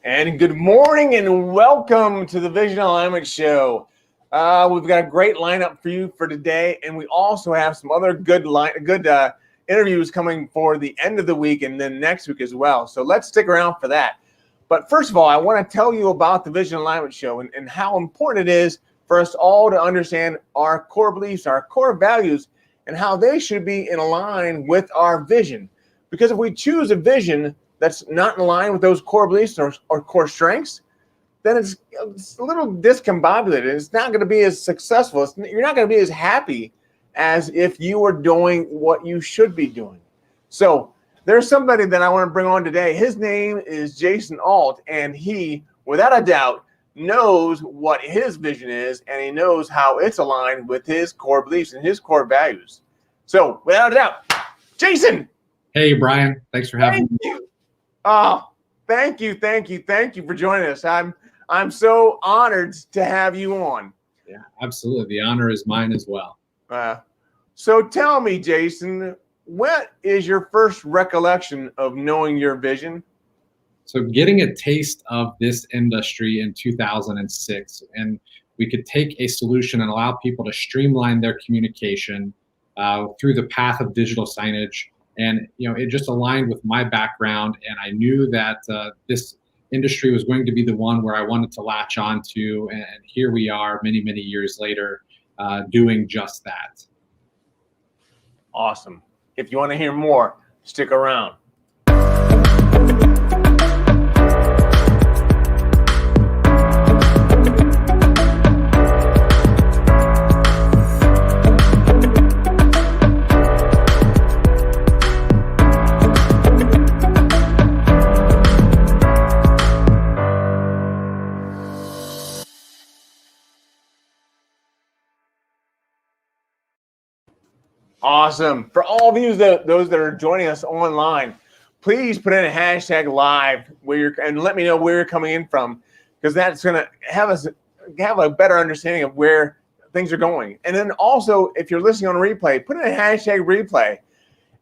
And good morning and welcome to the Vision Alignment Show. We've got a great lineup for you for today, and we also have some other good interviews coming for the end of the week and then next week as well. So let's stick around for that. But first of all, I want to tell you about the Vision Alignment Show and how important it is for us all to understand our core beliefs, our core values, and how they should be in line with our vision. Because if we choose a vision that's not in line with those core beliefs or core strengths, then it's a little discombobulated. It's not going to be as successful. You're not going to be as happy as if you were doing what you should be doing. So there's somebody that I want to bring on today. His name is Jason Ault, and he, without a doubt, knows what his vision is, and he knows how it's aligned with his core beliefs and his core values. So without a doubt, Jason. Hey, Brian. Thanks for having me. Oh, thank you for joining us. I'm so honored to have you on. Yeah, absolutely. The honor is mine as well. So tell me, Jason, what is your first recollection of knowing your vision? So getting a taste of this industry in 2006, and we could take a solution and allow people to streamline their communication through the path of digital signage. And, it just aligned with my background. And I knew that this industry was going to be the one where I wanted to latch on to. And here we are many, many years later doing just that. Awesome. If you want to hear more, stick around. Awesome. For all of you, those that are joining us online, please put in a hashtag live and let me know where you're coming in from, because that's going to have us have a better understanding of where things are going. And then also, if you're listening on replay, put in a hashtag replay.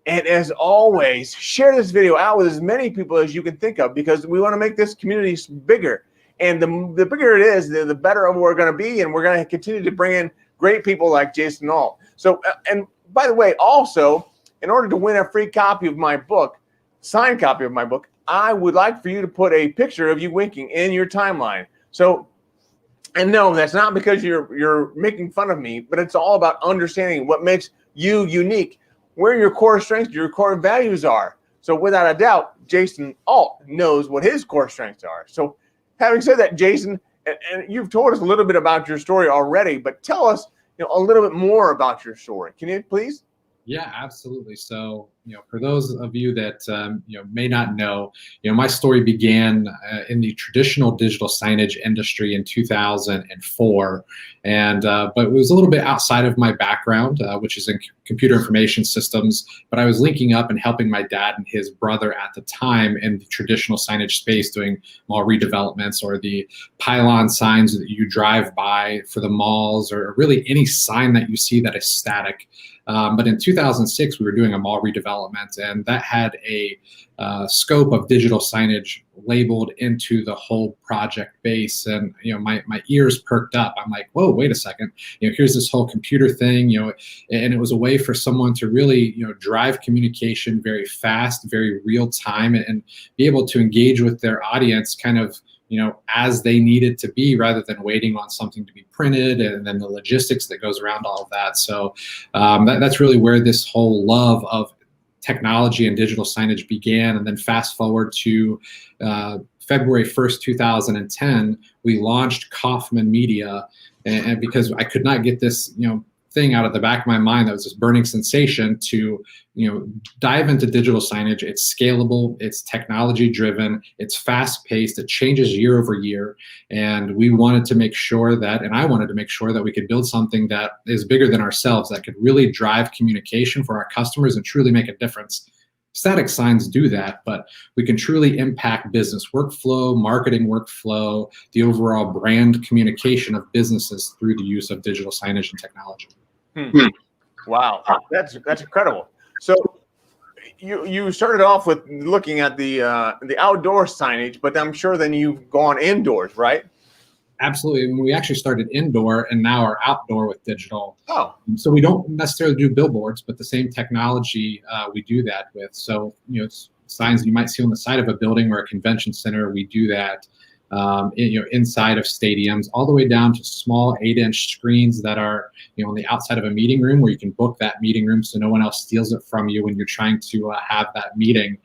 And as always, share this video out with as many people as you can think of, because we want to make this community bigger. And the bigger it is, the better we're going to be. And we're going to continue to bring in great people like Jason Ault. So, and by the way, also, in order to win a free copy of my book, signed copy of my book, I would like for you to put a picture of you winking in your timeline. So, and no, that's not because you're making fun of me, but it's all about understanding what makes you unique, where your core strengths, your core values are. So without a doubt, Jason Ault knows what his core strengths are. So having said that, Jason, and you've told us a little bit about your story already, but tell us a little bit more about your story. Can you please? Yeah, absolutely. So, for those of you that, may not know, my story began in the traditional digital signage industry in 2004. But it was a little bit outside of my background, which is in computer information systems. But I was linking up and helping my dad and his brother at the time in the traditional signage space, doing mall redevelopments or the pylon signs that you drive by for the malls, or really any sign that you see that is static. But in 2006, we were doing a mall redevelopment, and that had a scope of digital signage labeled into the whole project base. And my ears perked up. I'm like, whoa, wait a second. Here's this whole computer thing. And it was a way for someone to really drive communication very fast, very real time, and be able to engage with their audience kind of as they need it to be, rather than waiting on something to be printed and then the logistics that goes around all of that. So that's really where this whole love of technology and digital signage began. And then fast forward to February 1st, 2010, we launched Coffman Media. And because I could not get this, thing out of the back of my mind that was this burning sensation to dive into digital signage. It's scalable, it's technology driven, it's fast paced, it changes year over year, and we wanted to make sure that, and I wanted to make sure that we could build something that is bigger than ourselves, that could really drive communication for our customers and truly make a difference. Static signs do that, but we can truly impact business workflow, marketing workflow, the overall brand communication of businesses through the use of digital signage and technology. Wow, that's incredible. So you started off with looking at the outdoor signage, but I'm sure then you've gone indoors, right? Absolutely. We actually started indoor and now are outdoor with digital. Oh. So we don't necessarily do billboards, but the same technology we do that with. So, signs you might see on the side of a building or a convention center, we do that inside of stadiums, all the way down to small 8-inch screens that are, on the outside of a meeting room where you can book that meeting room so no one else steals it from you when you're trying to have that meeting.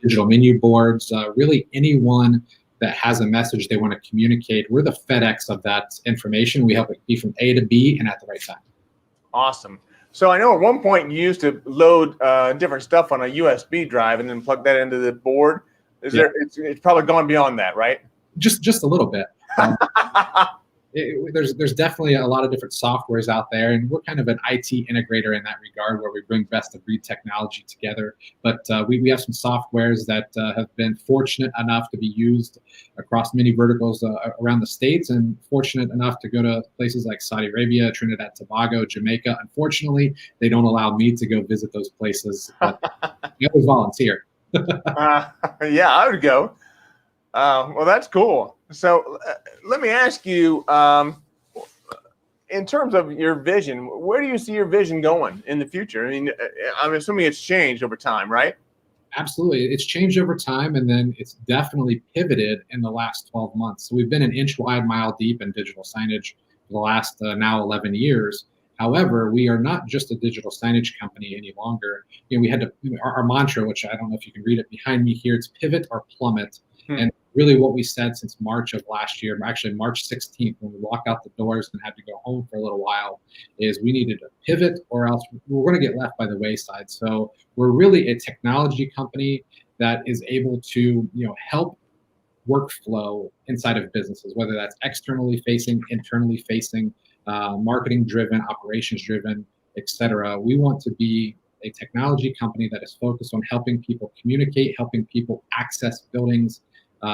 Digital menu boards, really anyone that has a message they want to communicate. We're the FedEx of that information. We help it be from A to B and at the right time. Awesome. So I know at one point you used to load different stuff on a USB drive and then plug that into the board. It's probably gone beyond that, right? Just a little bit. There's definitely a lot of different softwares out there, and we're kind of an IT integrator in that regard, where we bring best of breed technology together. But we have some softwares that have been fortunate enough to be used across many verticals around the States, and fortunate enough to go to places like Saudi Arabia, Trinidad, Tobago, Jamaica. Unfortunately, they don't allow me to go visit those places, but I always volunteer. Yeah, I would go. Well, that's cool. So let me ask you, in terms of your vision, where do you see your vision going in the future? I mean, I'm assuming it's changed over time, right? Absolutely. It's changed over time, and then it's definitely pivoted in the last 12 months. So we've been an inch wide, mile deep in digital signage for the last now 11 years. However, we are not just a digital signage company any longer. We had to, our mantra, which I don't know if you can read it behind me here, it's pivot or plummet. And really what we said since March of last year, actually March 16th, when we walked out the doors and had to go home for a little while, is we needed to pivot or else we're going to get left by the wayside. So we're really a technology company that is able to, help workflow inside of businesses, whether that's externally facing, internally facing, marketing driven, operations driven, etc. We want to be a technology company that is focused on helping people communicate, helping people access buildings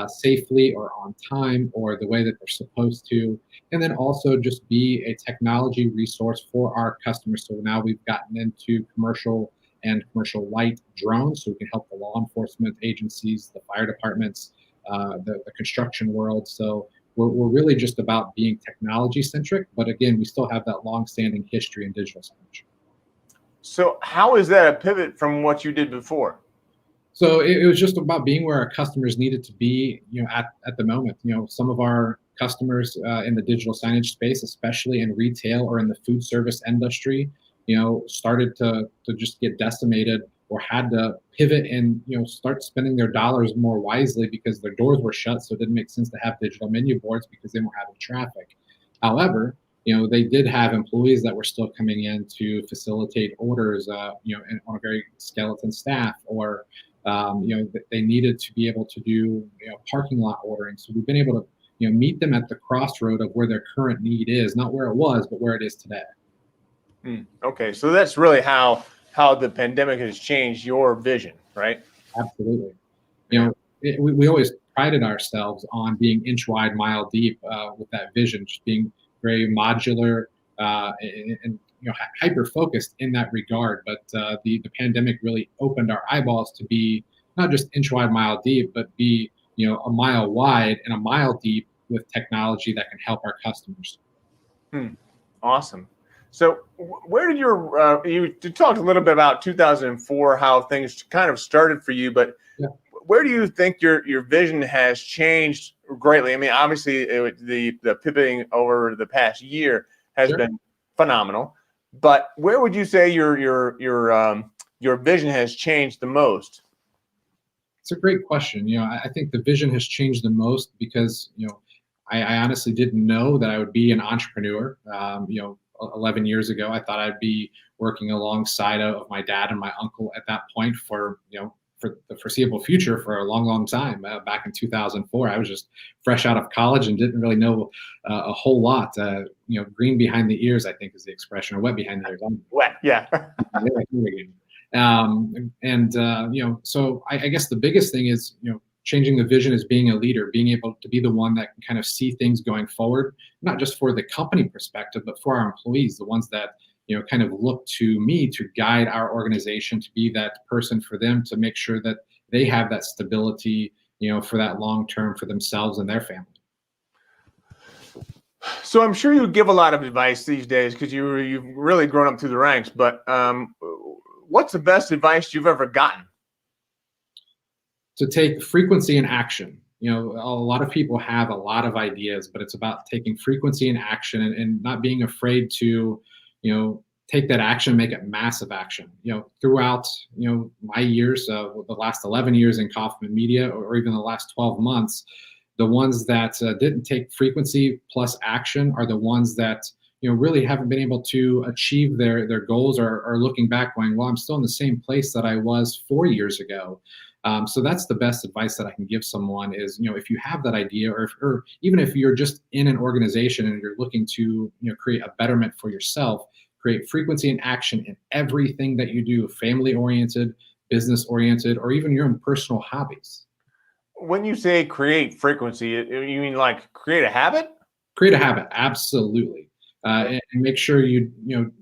safely or on time or the way that they're supposed to, and then also just be a technology resource for our customers. So now we've gotten into commercial and commercial light drones, so we can help the law enforcement agencies, the fire departments, the construction world. So we're really just about being technology centric, but again, we still have that long-standing history in digital signage. So how is that a pivot from what you did before? So it was just about being where our customers needed to be, at the moment. Some of our customers in the digital signage space, especially in retail or in the food service industry, started to just get decimated or had to pivot and, start spending their dollars more wisely because their doors were shut. So it didn't make sense to have digital menu boards because they weren't having traffic. However, they did have employees that were still coming in to facilitate orders, on a very skeleton staff, or they needed to be able to do parking lot ordering. So we've been able to meet them at the crossroad of where their current need is, not where it was, but where it is today. Okay, so that's really how the pandemic has changed your vision, right? Absolutely. We always prided ourselves on being inch wide, mile deep with that vision, just being very modular and hyper focused in that regard. But the pandemic really opened our eyeballs to be not just inch wide, mile deep, but be a mile wide and a mile deep with technology that can help our customers. Awesome. So where did you talked a little bit about 2004, how things kind of started for you, but where do you think your vision has changed greatly? I mean, obviously the pivoting over the past year has been phenomenal, but where would you say your vision has changed the most? It's a great question. I think the vision has changed the most because, I honestly didn't know that I would be an entrepreneur. 11 years ago, I thought I'd be working alongside of my dad and my uncle at that point for the foreseeable future for a long, long time. Back in 2004, I was just fresh out of college and didn't really know a whole lot. Green behind the ears, I think is the expression, or wet behind the ears. Wet, yeah. So I guess the biggest thing is, changing the vision is being a leader, being able to be the one that can kind of see things going forward, not just for the company perspective, but for our employees, the ones that, kind of look to me to guide our organization, to be that person for them, to make sure that they have that stability, for that long term for themselves and their family. So I'm sure you give a lot of advice these days because you've really grown up through the ranks, but what's the best advice you've ever gotten? To take frequency and action. A lot of people have a lot of ideas, but it's about taking frequency and action and not being afraid to, take that action, make it massive action. Throughout, my years, the last 11 years in Coffman Media, or even the last 12 months, the ones that didn't take frequency plus action are the ones that, really haven't been able to achieve their goals, or are looking back going, well, I'm still in the same place that I was 4 years ago. So that's the best advice that I can give someone is, if you have that idea, or even if you're just in an organization and you're looking to, create a betterment for yourself, create frequency and action in everything that you do, family oriented, business oriented, or even your own personal hobbies. When you say create frequency, you mean like create a habit? Create a habit, absolutely. And make sure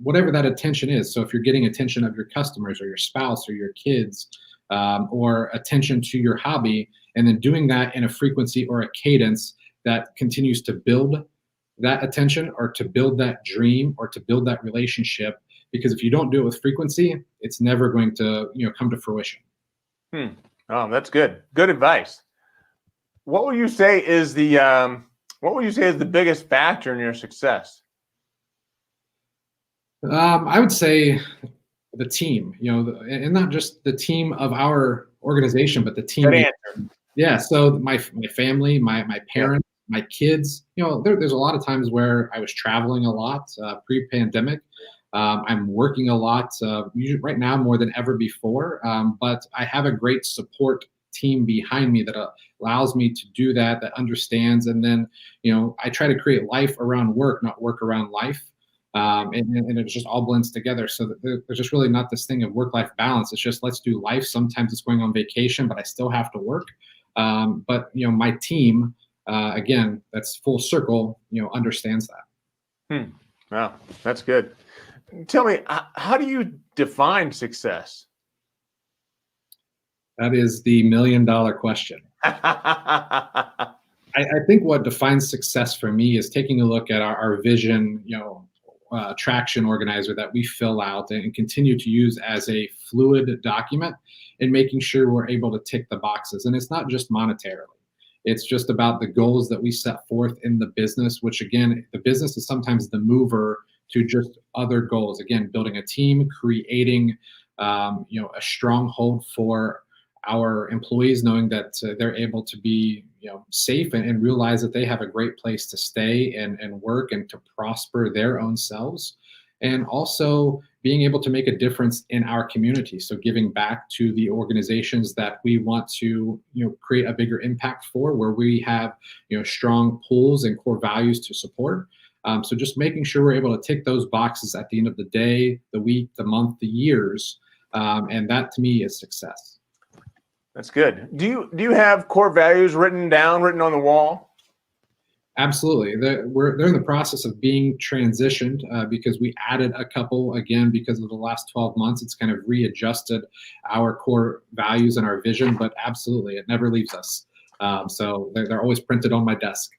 whatever that attention is. So if you're getting attention of your customers or your spouse or your kids, or attention to your hobby, and then doing that in a frequency or a cadence that continues to build that attention, or to build that dream, or to build that relationship. Because if you don't do it with frequency, it's never going to come to fruition. Oh, that's good. Good advice. What would you say is the biggest factor in your success? I would say the team, and not just the team of our organization, but the team. Good answer. Yeah. So my family, my parents, my kids, there's a lot of times where I was traveling a lot pre-pandemic. I'm working a lot right now more than ever before, but I have a great support team behind me that allows me to do that understands. And then, I try to create life around work, not work around life. And it just all blends together. So that there's just really not this thing of work-life balance. It's just, let's do life. Sometimes it's going on vacation, but I still have to work. But my team, again, that's full circle, understands that. Wow, that's good. Tell me, how do you define success? That is the $1 million question. I think what defines success for me is taking a look at our vision, traction organizer that we fill out and continue to use as a fluid document, and making sure we're able to tick the boxes. And it's not just monetarily. It's just about the goals that we set forth in the business, which again, the business is sometimes the mover to just other goals. Again, building a team, creating, a stronghold for our employees, knowing that they're able to be, safe and realize that they have a great place to stay and work and to prosper their own selves. And also being able to make a difference in our community. So giving back to the organizations that we want to, create a bigger impact for, where we have, strong pools and core values to support. So just making sure we're able to tick those boxes at the end of the day, the week, the month, the years. And that to me is success. That's good. Do you have core values written on the wall? Absolutely. They're in the process of being transitioned because we added a couple again because of the last 12 months. It's kind of readjusted our core values and our vision, but absolutely, it never leaves us. So they're always printed on my desk.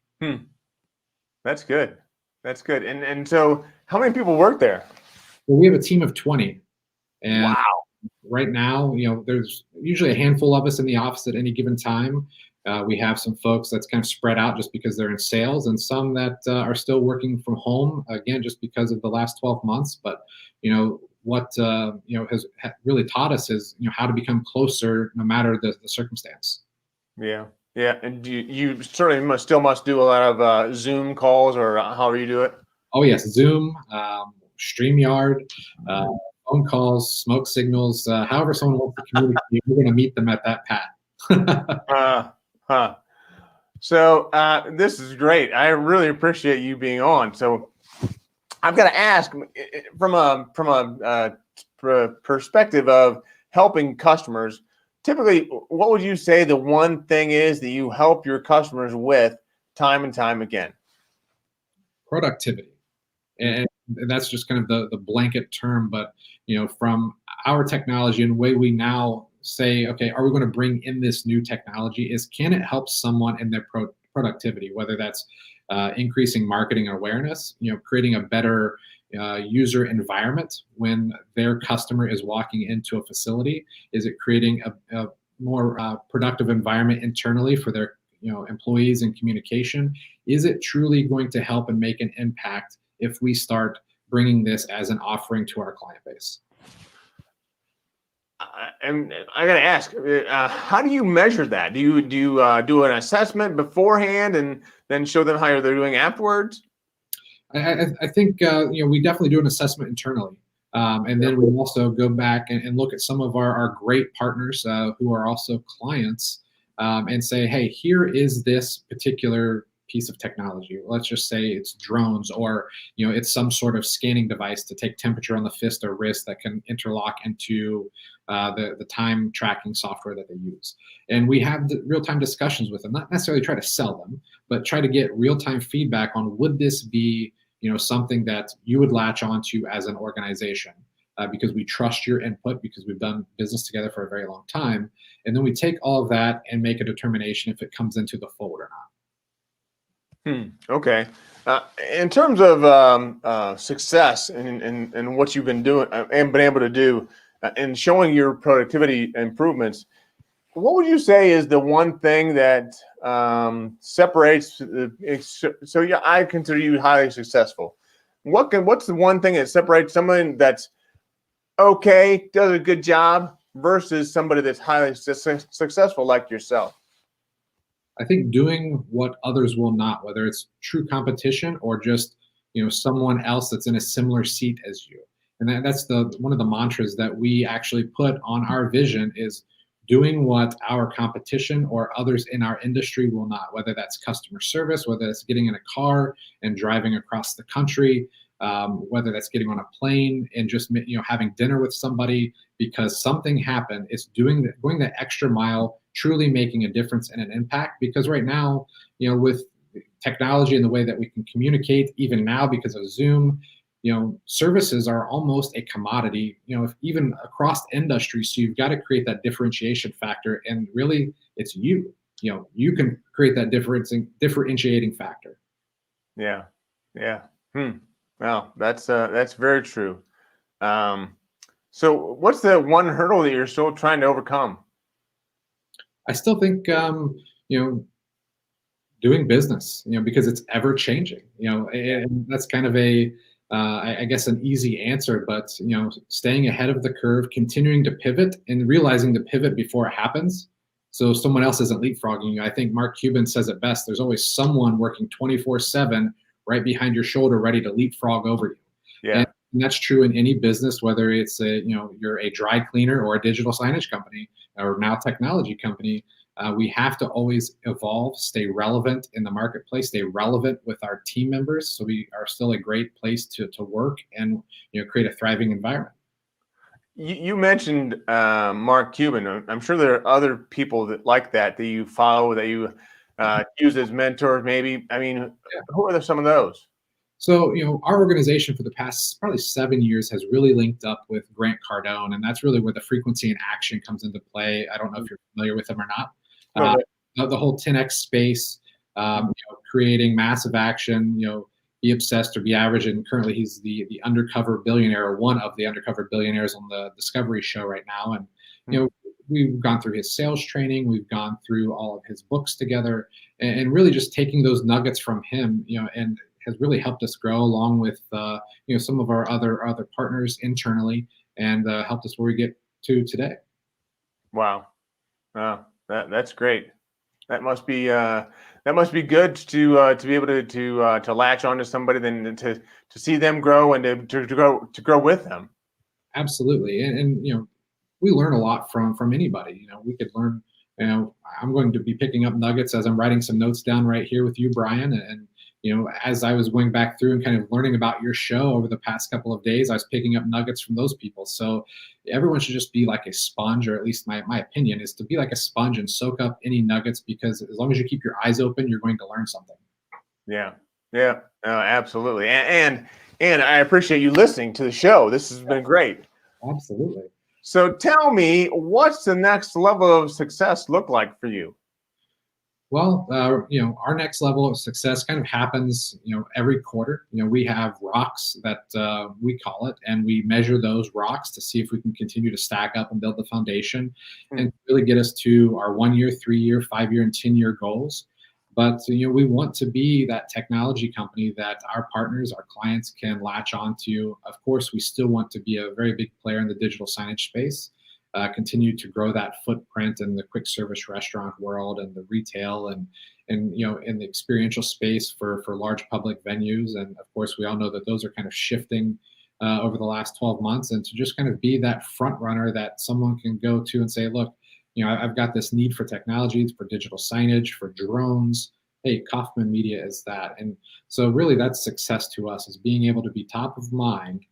That's good. That's good. And so how many people work there? Well, we have a team of 20. And Wow. right now, there's usually a handful of us in the office at any given time. We have some folks that's kind of spread out just because they're in sales, and some that are still working from home, again, just because of the last 12 months. But, what has really taught us is, how to become closer no matter the circumstance. Yeah. Yeah. And you certainly must do a lot of Zoom calls, or however you do it. Oh, yes, Zoom, StreamYard, phone calls, smoke signals, however someone wants to communicate, we're going to meet them at that path. Huh. So this is great. I really appreciate you being on. So I've got to ask, from a perspective of helping customers, typically, what would you say the one thing is that you help your customers with time and time again? Productivity. And that's just kind of the blanket term, but from our technology and the way we now say, okay, are we going to bring in this new technology, is can it help someone in their productivity, whether that's increasing marketing awareness, creating a better user environment when their customer is walking into a facility? Is it creating a more productive environment internally for their employees and communication? Is it truly going to help and make an impact if we start bringing this as an offering to our client base? And I got to ask, how do you measure that? Do you do an assessment beforehand and then show them how they're doing afterwards? I think we definitely do an assessment internally, and then we also go back and look at some of our great partners who are also clients, and say, hey, here is this particular piece of technology. Let's just say it's drones, or it's some sort of scanning device to take temperature on the fist or wrist that can interlock into the time tracking software that they use. And we have real-time discussions with them, not necessarily try to sell them, but try to get real-time feedback on, would this be something that you would latch onto as an organization, because we trust your input, because we've done business together for a very long time. And then we take all of that and make a determination if it comes into the fold or not. Okay. In terms of success and what you've been doing and been able to do and showing your productivity improvements, what would you say is the one thing that separates? So yeah, I consider you highly successful. What's the one thing that separates someone that's okay, does a good job, versus somebody that's highly successful like yourself? I think doing what others will not, whether it's true competition or just someone else that's in a similar seat as you. And that's one of the mantras that we actually put on our vision, is doing what our competition or others in our industry will not, whether that's customer service, whether that's getting in a car and driving across the country, whether that's getting on a plane and just having dinner with somebody because something happened. It's going that extra mile, truly making a difference and an impact. Because right now, with technology and the way that we can communicate, even now because of Zoom, services are almost a commodity, even across industries. So you've got to create that differentiation factor, and really it's you can create that differentiating factor. Yeah. Well, that's very true. So what's the one hurdle that you're still trying to overcome? I still think, doing business, because it's ever changing, and that's kind of I guess an easy answer, but staying ahead of the curve, continuing to pivot and realizing to pivot before it happens, so someone else isn't leapfrogging you. I think Mark Cuban says it best: there's always someone working 24/7 right behind your shoulder, ready to leapfrog over you. Yeah. And that's true in any business, whether it's you're a dry cleaner or a digital signage company or now technology company. We have to always evolve, stay relevant in the marketplace, stay relevant with our team members, so we are still a great place to work and create a thriving environment. You mentioned Mark Cuban. I'm sure there are other people that like that you follow, that you use as mentors, maybe? I mean, Yeah. who are some of those? So, our organization for the past probably 7 years has really linked up with Grant Cardone, and that's really where the frequency and action comes into play. I don't know if you're familiar with him or not. A little bit. The whole 10x space, creating massive action, be obsessed or be average. And currently he's the undercover billionaire, or one of the undercover billionaires on the Discovery show right now. And, we've gone through his sales training, we've gone through all of his books together, and really just taking those nuggets from him, and has really helped us grow, along with some of our other partners internally, and helped us where we get to today. Wow, that's great. That must be good to be able to latch onto somebody, then to see them grow and to grow with them. Absolutely, and we learn a lot from anybody. We could learn. I'm going to be picking up nuggets as I'm writing some notes down right here with you, Brian, and as I was going back through and kind of learning about your show over the past couple of days, I was picking up nuggets from those people. So everyone should just be like a sponge, or at least my opinion is to be like a sponge and soak up any nuggets, because as long as you keep your eyes open, you're going to learn something. Yeah, absolutely. And I appreciate you listening to the show. This has been great. Absolutely. So tell me, what's the next level of success look like for you? Well, our next level of success kind of happens, every quarter. We have rocks that we call it, and we measure those rocks to see if we can continue to stack up and build the foundation, and really get us to our 1 year, 3 year, 5 year, and 10-year goals. But we want to be that technology company that our partners, our clients can latch onto. Of course, we still want to be a very big player in the digital signage space. Continue to grow that footprint in the quick service restaurant world, and the retail, and in the experiential space for large public venues. And of course, we all know that those are kind of shifting over the last 12 months, and to just kind of be that front runner that someone can go to and say, look, I've got this need for technology, for digital signage, for drones. Hey, Coffman Media is that. And so really that's success to us, is being able to be top of mind.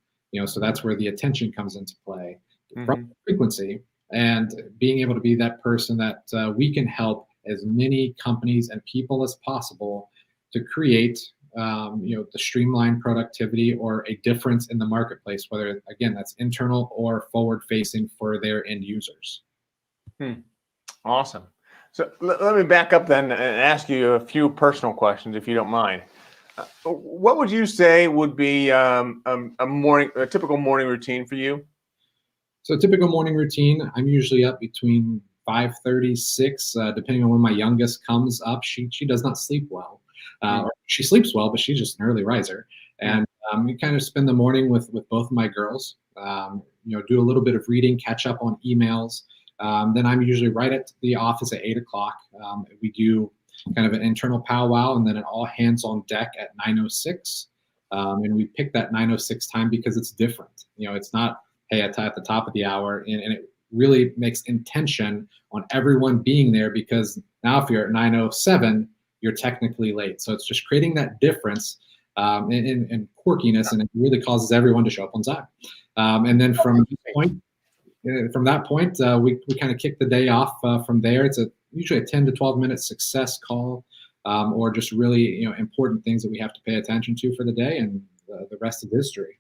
So that's where the attention comes into play. From frequency, and being able to be that person that we can help as many companies and people as possible to create the streamlined productivity or a difference in the marketplace, whether again that's internal or forward facing for their end users. Awesome. So let me back up then and ask you a few personal questions, if you don't mind. What would you say would be a typical morning routine for you? So a typical morning routine, I'm usually up between 5:30, 6, depending on when my youngest comes up. She does not sleep well. She sleeps well, but she's just an early riser. And we kind of spend the morning with both of my girls, do a little bit of reading, catch up on emails. Then I'm usually right at the office at 8 o'clock. We do kind of an internal powwow, and then an all hands on deck at 9:06. And we pick that 9:06 time because it's different. It's not, hey, at the top of the hour, and it really makes intention on everyone being there, because now if you're at 9:07, you're technically late. So it's just creating that difference and quirkiness, and it really causes everyone to show up on time. And then from that point, we kind of kick the day off from there. It's usually a 10 to 12 minute success call, or just really important things that we have to pay attention to for the day, and the rest is history.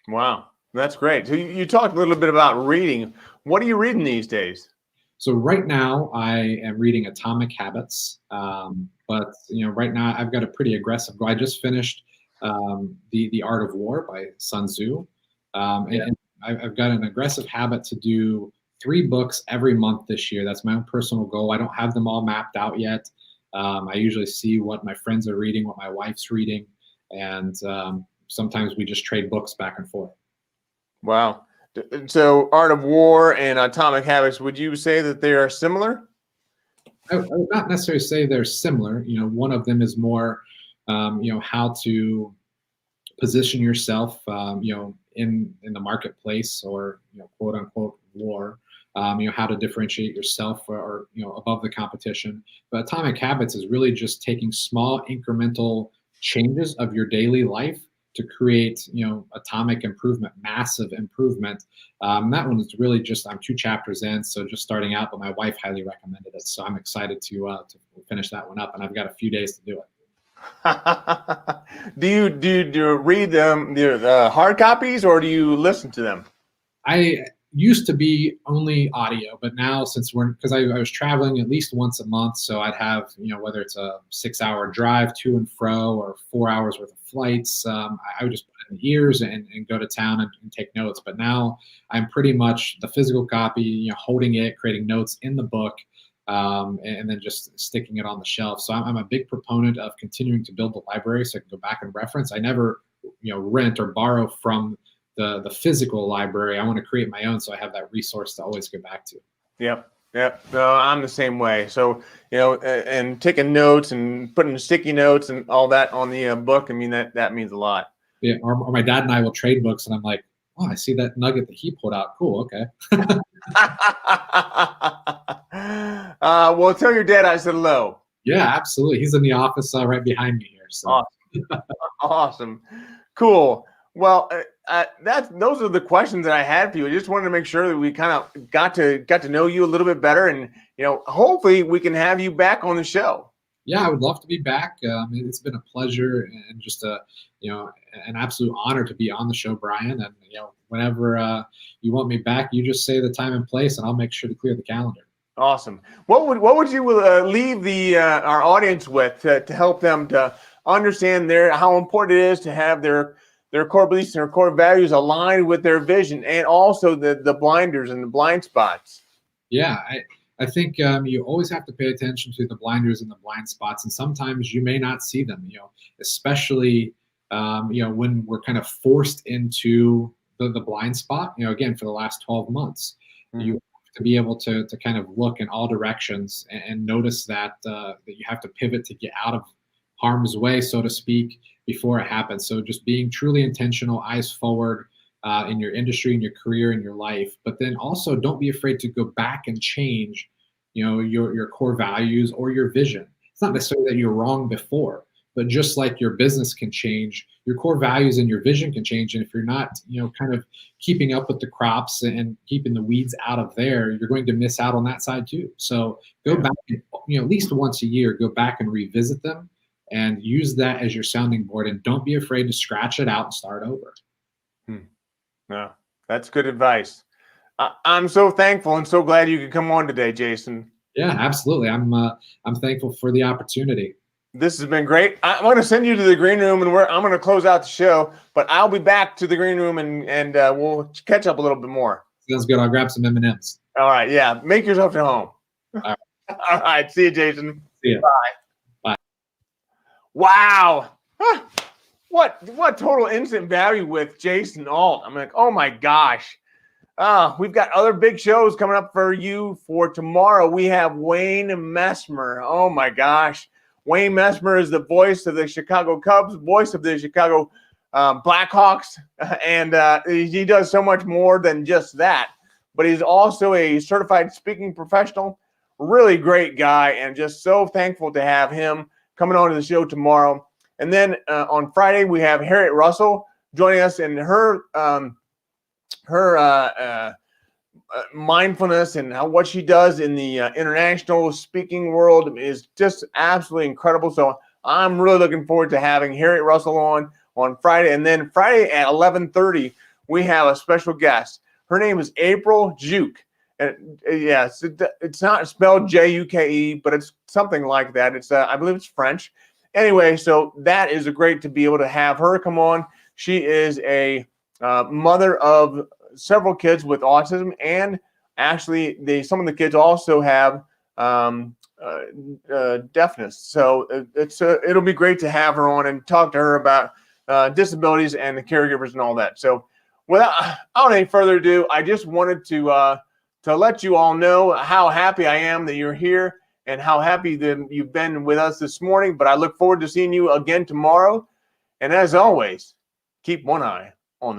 Wow. That's great. So you talked a little bit about reading. What are you reading these days? So right now I am reading Atomic Habits, but right now I've got a pretty aggressive goal. I just finished the Art of War by Sun Tzu, and I've got an aggressive habit to do 3 books every month this year. That's my own personal goal. I don't have them all mapped out yet. I usually see what my friends are reading, what my wife's reading, and sometimes we just trade books back and forth. Wow. So Art of War and Atomic Habits, would you say that they are similar? I would not necessarily say they're similar. One of them is more, how to position yourself, in the marketplace, or, quote unquote war, how to differentiate yourself or above the competition. But Atomic Habits is really just taking small incremental changes of your daily life to create, atomic improvement, massive improvement. That one is really just, I'm 2 chapters in, so just starting out, but my wife highly recommended it. So I'm excited to finish that one up, and I've got a few days to do it. Do you read them, the hard copies, or do you listen to them? I used to be only audio, but now since because I was traveling at least once a month, so I'd have, whether it's a 6-hour drive to and fro or 4 hours worth of flights, I would just put it in the ears and go to town and take notes. But now I'm pretty much the physical copy, holding it, creating notes in the book, and then just sticking it on the shelf. So I'm a big proponent of continuing to build the library so I can go back and reference. I never, rent or borrow from the physical library. I want to create my own, so I have that resource to always go back to. Yep. No, I'm the same way. So, and taking notes and putting sticky notes and all that on the book, I mean, that means a lot. Yeah. Or my dad and I will trade books, and I'm like, oh, I see that nugget that he pulled out. Cool. Okay. Well, tell your dad I said hello. Yeah, absolutely. He's in the office right behind me here. So. Awesome. Awesome. Cool. Well, those are the questions that I had for you. I just wanted to make sure that we kind of got to know you a little bit better, and hopefully we can have you back on the show. Yeah, I would love to be back. It's been a pleasure and just an absolute honor to be on the show, Brian. And whenever you want me back, you just say the time and place, and I'll make sure to clear the calendar. Awesome. What would you leave our audience with to help them to understand how important it is to have their core beliefs and their core values aligned with their vision, and also the blinders and the blind spots? Yeah, I think you always have to pay attention to the blinders and the blind spots, and sometimes you may not see them, especially when we're kind of forced into the blind spot, again, for the last 12 months. Mm-hmm. You have to be able to kind of look in all directions and notice that you have to pivot to get out of harm's way, so to speak, before it happens. So just being truly intentional, eyes forward in your industry, in your career, in your life. But then also don't be afraid to go back and change, your core values or your vision. It's not necessarily that you're wrong before, but just like your business can change, your core values and your vision can change. And if you're not, kind of keeping up with the crops and keeping the weeds out of there, you're going to miss out on that side too. So go back, at least once a year, go back and revisit them and use that as your sounding board, and don't be afraid to scratch it out and start over. No, that's good advice. I'm so thankful and so glad you could come on today, Jason. Yeah, absolutely. I'm thankful for the opportunity. This has been great. I'm going to send you to the green room, and I'm going to close out the show, but I'll be back to the green room and we'll catch up a little bit more. Sounds good. I'll grab some M&Ms. All right. Yeah. Make yourself at home. All right. All right. See you, Jason. See you. Bye. Bye. Wow. Huh. What total instant value with Jason Ault. I'm like, oh my gosh. We've got other big shows coming up for you for tomorrow. We have Wayne Messmer. Oh my gosh. Wayne Messmer is the voice of the Chicago Cubs, voice of the Chicago Blackhawks, and he does so much more than just that. But he's also a certified speaking professional, really great guy, and just so thankful to have him coming on to the show tomorrow. And then on Friday, we have Harriet Russell joining us, in her mindfulness and what she does in the international speaking world is just absolutely incredible. So I'm really looking forward to having Harriet Russell on Friday. And then Friday at 11:30, we have a special guest. Her name is April Juke. And yes, it's not spelled Juke, but it's something like that. It's I believe it's French. Anyway, so that is great to be able to have her come on. She is a mother of several kids with autism, and actually some of the kids also have deafness. So it'll be great to have her on and talk to her about disabilities and the caregivers and all that. So without any further ado, I just wanted to let you all know how happy I am that you're here and how happy that you've been with us this morning. But I look forward to seeing you again tomorrow. And as always, keep one eye on the road.